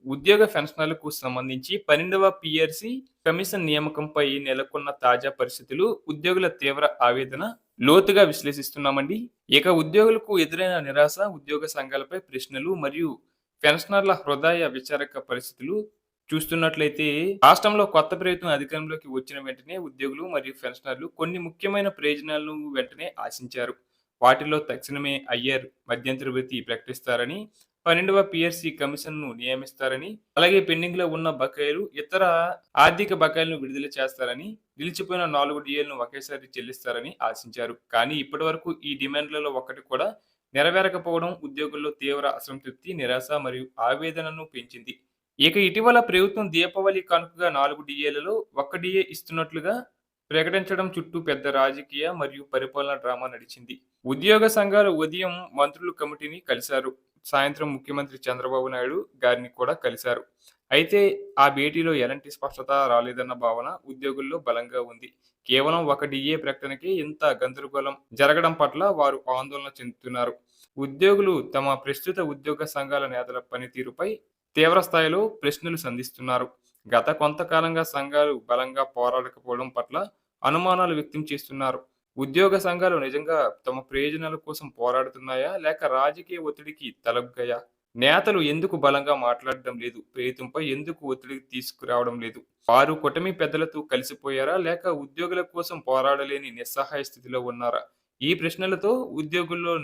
ఉద్యోగ పెన్షనర్లకు సంబంధించి 12వ పిఆర్‌సి కమిషన్ నియామకంపై నెలకొన్న తాజా పరిస్థితులు ఉద్యోగుల తీవ్ర ఆవేదన లోతుగా విశ్లేషిస్తున్నామండి. ఇక ఉద్యోగులకు ఎదురైన నిరాశ, ఉద్యోగ సంఘాలపై ప్రశ్నలు మరియు పెన్షనర్ల హృదయ విచారక పరిస్థితులు చూస్తున్నట్లయితే రాష్ట్రంలో కొత్త ప్రభుత్వం అధికారంలోకి వచ్చిన వెంటనే ఉద్యోగులు మరియు పెన్షనర్లు కొన్ని ముఖ్యమైన ప్రయోజనాలను వెంటనే ఆశించారు. వాటిలో తక్షణమే ఐఆర్ మధ్యంతర వృత్తి ప్రకటిస్తారని, 12వ పిఆర్‌సి కమిషన్‌ను నియమిస్తారని, అలాగే పెండింగ్‌లో ఉన్న బకాయిలు, ఇతర ఆర్థిక బకాయిలను విడుదల చేస్తారని, నిలిచిపోయిన 4 డీఏలను ఒకేసారి చెల్లిస్తారని ఆశించారు. కానీ ఇప్పటివరకు ఈ డిమాండ్లలో ఒక్కటి కూడా నెరవేరకపోవడం ఉద్యోగుల్లో తీవ్ర అసంతృప్తి, నిరాశ మరియు ఆవేదనను పెంచింది. ఇక ఇటీవల ప్రభుత్వం దీపావళి కానుకగా 4 డీఏలలో ఒక్క డీఏ ఇస్తున్నట్లుగా ప్రకటించడం చుట్టూ పెద్ద రాజకీయ మరియు పరిపాలన డ్రామా నడిచింది. ఉద్యోగ సంఘాలు ఉదయం మంత్రుల కమిటీని కలిశారు. సాయంత్రం ముఖ్యమంత్రి చంద్రబాబు నాయుడు గారిని కూడా కలిశారు. అయితే ఆ భేటీలో ఎలాంటి స్పష్టత రాలేదన్న భావన ఉద్యోగుల్లో బలంగా ఉంది. కేవలం ఒక డీఏ ప్రకటనకే ఇంత గందరగోళం జరగడం పట్ల వారు ఆందోళన చెందుతున్నారు. ఉద్యోగులు తమ ప్రస్తుత ఉద్యోగ సంఘాల నేతల పనితీరుపై తీవ్ర స్థాయిలో ప్రశ్నలు సంధిస్తున్నారు. గత కొంతకాలంగా సంఘాలు బలంగా పోరాడకపోవడం పట్ల అనుమానాలు వ్యక్తం చేస్తున్నారు. ఉద్యోగ సంఘాలు నిజంగా తమ ప్రయోజనాల కోసం పోరాడుతున్నాయా? లేక రాజకీయ ఒత్తిడికి తలొగ్గాయా? నేతలు ఎందుకు బలంగా మాట్లాడడం లేదు? ప్రభుత్వంపై ఎందుకు ఒత్తిడి తీసుకురావడం లేదు? వారు కూటమి పెద్దలతో కలిసిపోయారా? లేక ఉద్యోగుల కోసం పోరాడలేని నిస్సహాయ స్థితిలో ఉన్నారా? ఈ ప్రశ్నలతో ఉద్యోగుల్లో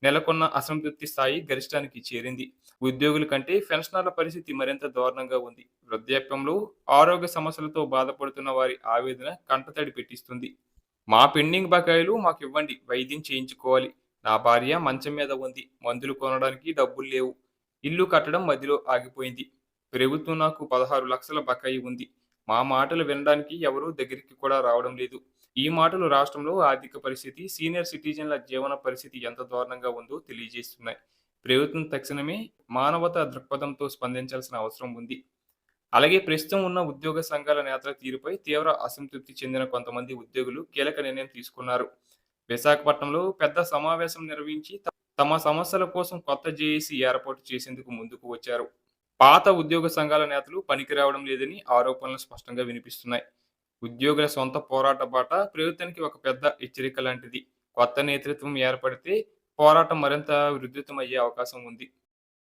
నెలకొన్న అసంతృప్తి స్థాయి గరిష్టానికి చేరింది. ఉద్యోగుల కంటే పెన్షనర్ల పరిస్థితి మరింత దారుణంగా ఉంది. వృద్ధాప్యంలో ఆరోగ్య సమస్యలతో బాధపడుతున్న వారి ఆవేదన కంటతడి పెట్టిస్తుంది. మా పెండింగ్ బకాయిలు మాకివ్వండి, వైద్యం చేయించుకోవాలి. నా భార్య మంచం మీద ఉంది, మందులు కొనడానికి డబ్బులు లేవు. ఇల్లు కట్టడం మధ్యలో ఆగిపోయింది. ప్రభుత్వం నాకు 16 లక్షల బకాయి ఉంది. మా మాటలు వినడానికి ఎవరూ దగ్గరికి కూడా రావడం లేదు. ఈ మాటలు రాష్ట్రంలో ఆర్థిక పరిస్థితి, సీనియర్ సిటిజన్ల జీవన పరిస్థితి ఎంత దారుణంగా ఉందో తెలియజేస్తున్నాయి. ప్రభుత్వం తక్షణమే మానవతా దృక్పథంతో స్పందించాల్సిన అవసరం ఉంది. అలాగే ప్రస్తుతం ఉన్న ఉద్యోగ సంఘాల నేతల తీరుపై తీవ్ర అసంతృప్తి చెందిన కొంతమంది ఉద్యోగులు కీలక నిర్ణయం తీసుకున్నారు. విశాఖపట్నంలో పెద్ద సమావేశం నిర్వహించి తమ సమస్యల కోసం కొత్త జేఏసీ ఏర్పాటు చేసేందుకు ముందుకు వచ్చారు. పాత ఉద్యోగ సంఘాల నేతలు పనికి రావడం లేదని ఆరోపణలు స్పష్టంగా వినిపిస్తున్నాయి. ఉద్యోగుల సొంత పోరాట బాట ప్రభుత్వానికి ఒక పెద్ద హెచ్చరిక లాంటిది. కొత్త నేతృత్వం ఏర్పడితే పోరాటం మరింత ఉధృతమయ్యే అవకాశం ఉంది.